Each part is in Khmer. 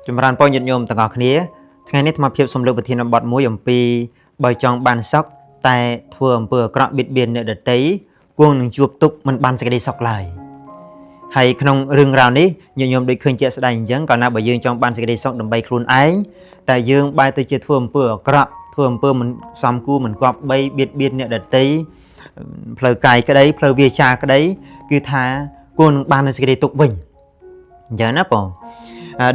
Chúng ta bao nhiêu nhôm tầng ngọc khía ngày nay tham phiệp xâm lược Việt Nam bọt mũi ẩm pi bởi trong ban sóc tại thường vừa cọ biệt biên nợ đợt tế quânនឹងជួបទុកមិនបានសេចក្តីសុខឡើយហើយក្នុងរឿងរ៉ាវនេះញញោមដូចឃើញជាក់ស្ដែងអញ្ចឹងកាលណាបើយើងចង់បានសេចក្តីសុខដើម្បីខ្លួនឯងតែយើងបែរទៅជាធ្វើអំពើអាក្រក់ធ្វើអំពើមិនសមគួរមិនគប្បីបៀតបៀនអ្នកដទៃផ្លូវកាយក្តីផ្លូវវាចាក្តីគឺថាគួរនឹងបានសេចក្តីទុកវិញអញ្ចឹងណាបង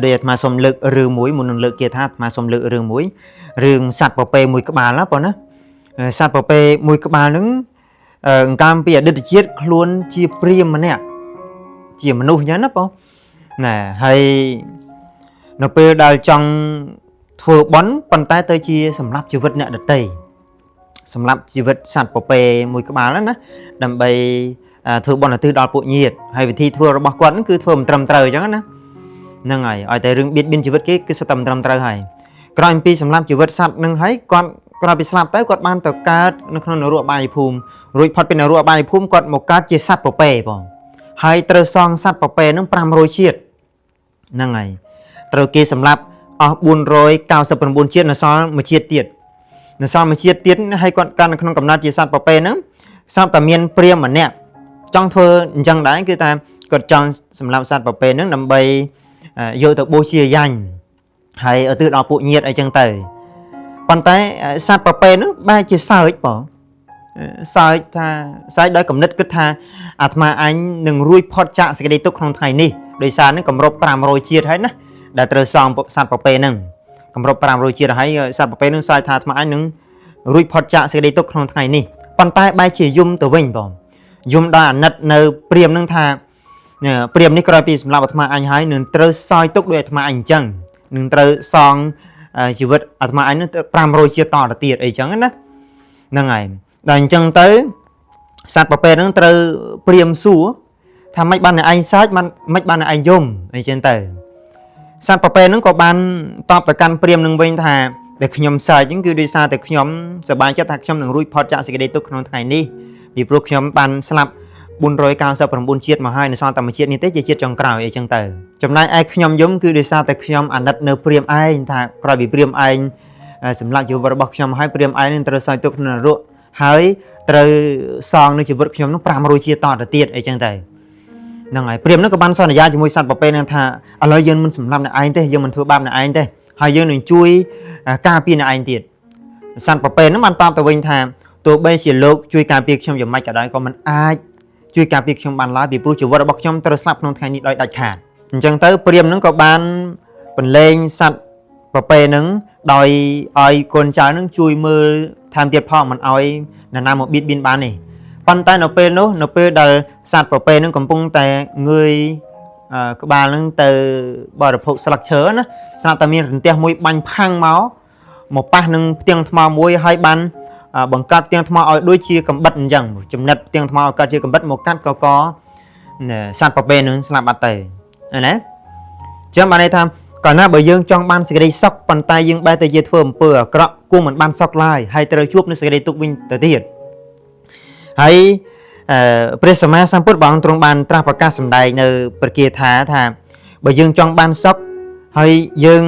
ដោយអាត្មាសូមលើករឿងមួយមុននឹងលើកគេថាអាត្មាសូមលើករឿងមួយរឿងសត្វពពែមួយក្បាលណាបងណាសត្វពពែមួយក្បាលហ្នឹងកាលពីអតីតជាតិខ្លួនជាព្រាហ្មណ៍ម្នាក់ជាមនុស្សអញ្ចឹងណាបងណាហើយនៅពេលដែលចង់ធ្វើបន់ប៉ុន្តែទៅជាសម្រាប់ជីវិតអ្នកដទៃសម្រាប់ជីវិតសត្វពពែមួយក្បាលណាដើម្បីធ្វើបន់ឧទ្ទិសដល់ពួកញាតិហើយវិធីធ្វើរបស់គាត់គឺធ្វើមិនត្រឹមត្រូវអញ្ចឹងណាហ្នឹងហើយឲ្យតែរឿងបៀតបៀនជីវិតគេគឺសិតតែមិនត្រឹមត្រូវហើយក្រោយពីសម្រាប់ជីវិតសត្វនឹងហើយគាត់ក្រោយពីស្លាប់ទៅគាត់បានទៅកើតនៅក្នុងនរកអបាយភូមិរួចផុតពីនរកអបាយភូមិគាត់មកកើតជាសត្វពពែបងហើយត្រូវសងសត្វពពែនឹង500ជាតិហ្នឹងហើយត្រូវគេសម្លាប់អស់499ជាតិនៅសល់មួយជាតិទៀតនៅសល់មួយជាតិទៀតហើយគាត់កាន់នៅក្នុងកំណត់ជាសត្វពពែហ្នឹងស្រាប់តែមានព្រាហ្មណ៍ម្នាក់ចង់ធ្វើអញ្ចឹងដែរគឺថាគាត់ចង់សម្លាប់សត្វពពែហ្នឹងដើម្បីយកទៅបូជាយ៉ាញ់ហើយឧទ្ទិសដល់ពួកញាតិអីចឹងទៅប៉ុន្តែសត្វពពែនោះបែរជាសើចបងសើចថាសើចដោយគំនិតគិតថាអាត្មាអញនឹងរួចផុតចាកសេចក្តីទុក្ខក្នុងថ្ងៃនេះដោយសារនឹងគម្រប់500ជាតិហើយណាដែលត្រូវសងសត្វពពែហ្នឹងគម្រប់500ជាតិហើយសត្វពពែហ្នឹងសើចថាអាត្មាអញនឹងរួចផុតចាកសេចក្តីទុក្ខក្នុងថ្ងៃនេះប៉ុន្តែបែរជាយំទៅវិញបងយំដល់អាណិតនៅព្រាហ្មណ៍ហ្នឹងថាព្រាហ្មណ៍នេះក្រោយពីសម្លាប់អាត្មាអញហើយនឹងត្រូវសោយទុក្ខដោយអាត្មាអញអញ្ចឹងនឹងត្រូវសងជីវិតអាត្មាអញនឹង500ជាតិតទៅទៀតអីចឹងណាហ្នឹងហើយដល់អញ្ចឹងទៅសត្វពពែហ្នឹងត្រូវព្រាហ្មណ៍សួរថាម៉េចបានឯងសើចម៉េចបានឯងយំអីចឹងទៅសត្វពពែហ្នឹងក៏បានតបទៅកាន់ព្រាហ្មណ៍នឹងវិញថាដែលខ្ញុំសើចហ្នឹងគឺដោយសារតែខ្ញុំសប្បាយចិត្តថាខ្ញុំនឹងរួចផុតចាកសេចក្តីទុក្ខក្នុងថ្ងៃនេះពីព្រោះខ្ញុំបានស្លាប់499ជាតិមកហើយនៅសល់តែមួយជាតិនេះទេជាជាតិចុងក្រោយអីចឹងទៅចំណែកឯខ្ញុំយំគឺដោយសារតែខ្ញុំអាណិតនៅព្រាហ្មណ៍ឯងថាក្រោយពីព្រាហ្មណ៍ឯងសម្លាប់ជីវិតរបស់ខ្ញុំហើយព្រាហ្មណ៍ឯងនឹងត្រូវសោយទុក្ខក្នុងនរកហើយត្រូវសងនៅជីវិតខ្ញុំនោះ500ជាតិតទៅទៀតអីចឹងទៅហ្នឹងហើយព្រាហ្មណ៍នោះក៏បានសន្យាជាមួយសត្វពពែនឹងថាឥឡូវយើងមិនសម្លាប់អ្នកឯងទេយើងមិនធ្វើបាបអ្នកឯងទេហើយយើងនឹងជួយការពារអ្នកឯងទៀតសត្វពពែនឹងបានតបទៅវិញថាទោះបីជាលោកជួយការពារខ្ញុំយ៉ាងម៉េចក៏ដោយក៏មិនអាចជួយការពារខ្ញុំបានឡើយពីព្រោះជីវិតរបស់ខ្ញុំត្រូវស្លាប់ក្នុងថ្ងៃនេះដោយដាច់ខាតអញ្ចឹងទៅព្រាហ្មណ៍នឹងក៏បានបន្លែងសត្វពពែនឹងដោយឲ្យកូនចៅនឹងជួយមើលថែមទៀតផងមិនឲ្យនរណាមកបៀតបៀនបានទេប៉ុន្តែនៅពេលនោះនៅពេលដែលសត្វពពែនឹងកំពុងតែងើយក្បាលនឹងទៅបរិភោគស្លឹកឈើណាស្រាប់តែមានរន្ទះមួយបាញ់ផាំងមកប៉ះនឹងផ្ទាំងថ្មមួយហើយបានបង្កាត់ផ្ទាំងថ្មឲ្យដូចជាកំបិតអញ្ចឹងចំណិតផ្ទាំងថ្មឲ្យកាត់ជាកំបិតមកកាត់កសត្វពពែនឹងស្លាប់បាត់ទៅណាចឹងបានន័យថាកាលណាបើយើងចង់បានសេចក្តីសុខប៉ុន្តែយើងបែរទៅជាធ្វើអំពើអាក្រក់គួរមិនបានសុខឡើយហើយត្រូវជួបនឹងសេចក្តីទុក្ខវិញទៅទៀតហើយព្រះសម្មាសម្ពុទ្ធព្រះអង្គទ្រង់បានត្រាស់ប្រកាសសម្ដែងនៅព្រះគាថាបើយើងចង់បានសុខហើយយើង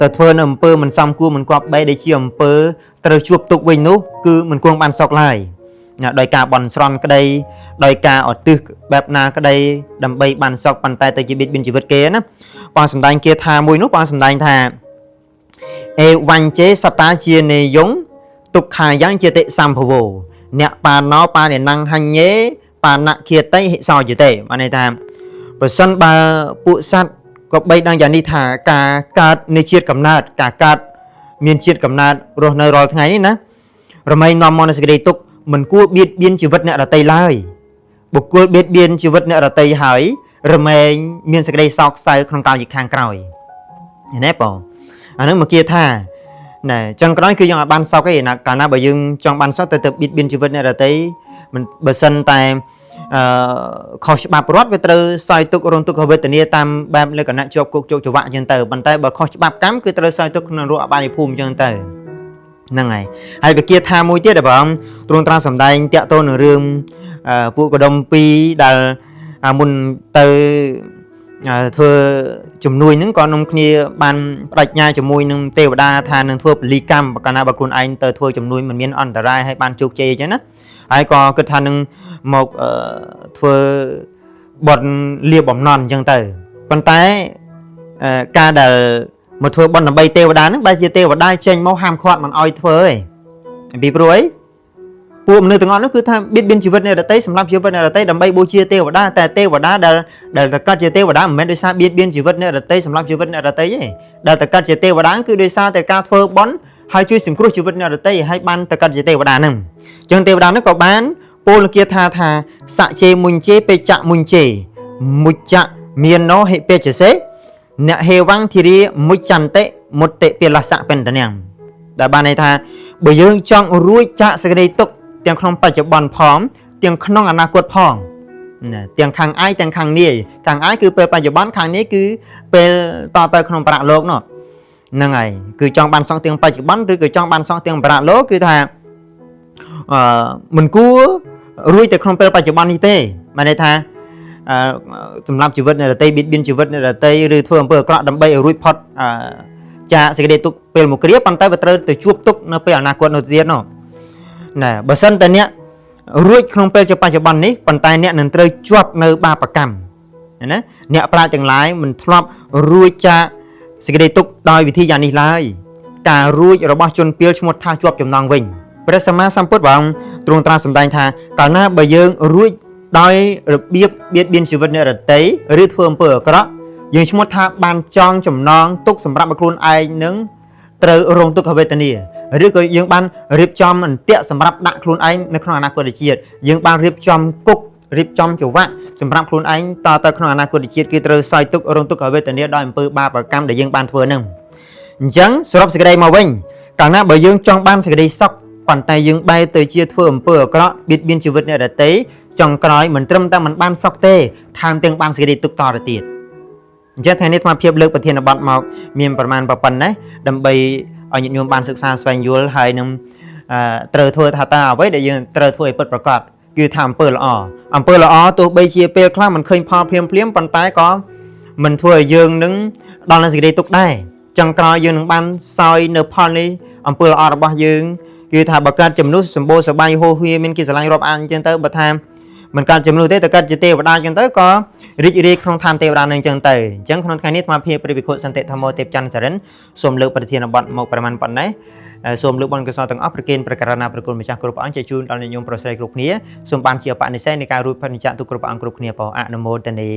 ទៅធ្វើនៅអំពើមិនសមគួរមិនគប្បីដែលជាអំពើត្រូវជួបទុកវិញនោះគឺមិនគួរបានសុខឡើយដោយការបន់ស្រន់ក្តីដោយការឧទ្ទិសបែបណាក្តីដើម្បីបានសុខប៉ុន្តែទៅជាបៀតបៀនជីវិតគេណាព្រះសម្ដែងគាថាមួយនោះព្រះសម្ដែងថាអេវញ្ជេសតាជានេយងទុក្ខាយ៉ាងជាតិសម្ភវោអ្នកបាណោបានិណង្ហញ្ញេបាណគាតិហិសោយទេបានន័យថាប្រសិនបើពួកសត្វក៏បីដឹងយ៉ាងនេះថាការកើតនៃជាតិកំណើតការកើតមានជាតិកំណើតរស់នៅរាល់ថ្ងៃនេះណារមែងនាំមកនូវសេចក្តីទុក្ខមិនគួរបៀតបៀនជីវិតអ្នកដទៃឡើយបុគ្គលបៀតបៀនជីវិតអ្នកដទៃហើយរមែងមានសេចក្តីសោកសៅក្នុងកាលជាខាងក្រោយឃើញទេបងអានឹងមកគាថាណែចឹងក្រោយគឺយើងអាចបានសុខទេណាកាលណាបើយើងចង់បានសុខទៅបៀតបៀនជីវិតអ្នកដទៃមិនបើសិនតែខុសច្បាប់រដ្ឋវាត្រូវសោយទុក្ខរងទុក្ខវេទនាតាមបែបលក្ខណៈជាប់គុកជោគចង្វាក់អញ្ចឹងទៅប៉ុន្តែបើខុសច្បាប់កម្មគឺត្រូវសោយទុក្ខក្នុងរកអបាយភូមិអញ្ចឹងទៅហ្នឹងហើយវិគាថាមួយទៀតដែលព្រះអង្គទ្រង់ត្រាស់សម្ដែងតាក់ទងនឹងរឿងពួកកដុំពីរដែលមុនទៅធ្វើ ជំនួយហ្នឹងក៏នាំគ្នាបានបដិញ្ញាជាមួយនឹងទេវតាថានឹងធ្វើពលីកម្មបើកាលណាបើខ្លួនឯងទៅធ្វើជំនួយមិនមានអន្តរាយហើយបានជោគជ័យអញ្ចឹងណាហើយក៏គិតថានឹងមកធ្វើបន់លាបំណន់អញ្ចឹងទៅប៉ុន្តែការដែលមកធ្វើបន់ដើម្បីទេវតាហ្នឹងបែរជាទេវតាចេញមកហាមឃាត់មិនអោយធ្វើឯងពីព្រោះអីពួកមនុស្សទាំងអស់នោះគឺថាបៀតបៀនជីវិតអ្នកដទៃសម្រាប់ជីវិតអ្នកដទៃដើម្បីបូជាទេវតាតែទេវតាដែលតកាត់ជាទេវតាមិនមែនដោយសារបៀតបៀនជីវិតអ្នកដទៃសម្រាប់ជីវិតអ្នកដទៃទេដែលតកាត់ជាទេវតាគឺដោយសារតែការធ្វើបន់ហើយជួយសង្គ្រោះជីវិតអ្នកដទៃហើយបានតកាត់ជាទេវតាហ្នឹងអញ្ចឹងទេវតាហ្នឹងក៏បានពោលគាថាសច្ចេមុញជេពេចៈមុញជេមុច្ចៈមានណោហិពេចសេអ្នកហេវੰធីរាមុច្ចន្តិមុតិពិលសៈបិណ្ឌនាងដែលបានន័យថាបើយើងចង់រួចចាកសេចក្តីទុក្ខទាំងក្នុងបច្ចុប្បន្នផងទាំងក្នុងអនាគតផងណាទាំងខាងអាយទាំងខាងនាយខាងអាយគឺពេលបច្ចុប្បន្នខាងនាយគឺពេលតទៅក្នុងប្រាក់លោកនោះហ្នឹងហើយគឺចង់បានសងទាំងបច្ចុប្បន្នឬក៏ចង់បានសងទាំងប្រាក់លោកគឺថាមិនគួររួចតែក្នុងពេលបច្ចុប្បន្ននេះទេបានន័យថាសម្រាប់ជីវិតអ្នកដទៃបៀតបៀនជីវិតអ្នកដទៃឬធ្វើអំពើអាក្រក់ដើម្បីឲ្យរួចផុតចាកសេចក្តីទុក្ខពេលមកគ្រាប៉ុន្តែវាត្រូវទៅជួបទុក្ខនៅពេលអនាគតនៅទៀតនោះណាបើសិនតែអ្នករួចក្នុងពេលបច្ចុប្បន្ននេះប៉ុន្តែអ្នកនឹងត្រូវជាប់នៅបាបកម្មណាអ្នកប្រាជ្ញទាំងឡាយមិនធ្លាប់រួចចាកសេចក្តីទុក្ខដោយវិធីយ៉ាងនេះឡើយការរួចរបស់ជនពាលឈ្មោះថាជាប់ចំណងវិញព្រះសម្មាសម្ពុទ្ធព្រះអង្គទ្រង់ត្រាស់សម្ដែងថាកាលណាបើយើងរួចដោយរបៀបបៀតបៀនជីវិតអ្នកដទៃឬធ្វើអំពើអាក្រក់យើងឈ្មោះថាបានចងចំណងទុកសម្រាប់ឲ្យខ្លួនឯងនឹងត្រូវរងទុក្ខវេទនាឬក៏យើងបានរៀបចំអន្ទាក់សម្រាប់ដាក់ខ្លួនឯងនៅក្នុងអនាគតជាតិយើងបានរៀបចំគុករៀបចំចង្វាក់សម្រាប់ខ្លួនឯងតទៅក្នុងអនាគតជាតិគឺត្រូវសោយទុក្ខរងទុក្ខវេទនាដោយអំពើបាបកម្មដែលយើងបានធ្វើនឹងអញ្ចឹងសរុបសេចក្តីមកវិញកាលណាបើយើងចង់បានសេចក្តីសុខប៉ុន្តែយើងបែរទៅជាធ្វើអំពើអាក្រក់បៀតបៀនជីវិតអ្នកដទៃចុងក្រោយមិនត្រឹមតែមិនបានសុខទេថែមទាំងបានសេចក្តីទុក្ខតទៅទៀតអញ្ចឹងថ្ងៃនេះអាត្មាភាពលើកប្រធានបទមកមានប្រមាណប៉ុណ្ណេះដើម្បីឲ្យញាតិញោមបានសិក្សាស្វែងយល់ហើយនឹងត្រូវធ្វើថាតើអ្វីដែលយើងត្រូវធ្វើឲ្យពិតប្រាកដគឺថាអំពើល្អទោះបីជាពេលខ្លះមិនឃើញផលភ្លាមប៉ុន្តែក៏មិនធ្វើឲ្យយើងនឹងដល់នៅសេចក្តីទុក្ខដែរចុងក្រោយយើងនឹងបានសោយនៅផលនេះអំពើល្អរបស់យើងគឺថាបើកើតចំនួនសម្បូរសបាយហូរហៀមានគេស្រឡាញ់រាប់អានអញ្ចឹងទៅបើថាមិនកើតចំនួនទេតែកើតជាទេវតាអញ្ចឹងទៅក៏រីករាយក្នុងឋានទេវតានឹងអញ្ចឹងទៅអញ្ចឹងក្នុងថ្ងៃនេះអាត្មាភាពព្រះវិខុសន្តិធម្មទេពច័ន្ទសរិនសូមលើកប្រធានបទមកប្រមាណប៉ុណ្ណេះសូមលើកបុណ្យកុសលទាំងអស់ប្រគេនប្រការណាប្រគុណម្ចាស់គ្រប់ព្រះអង្គជូនដល់ញាតិញោមប្រុសស្រីគ្រប់គ្នាសូមបានជាបនិស្ស័យនៃការរួចផុតនៃចាកទុក្ខគ្រប់ព្រះអង្គគ្រប់គ្នាផងអនុមោទនា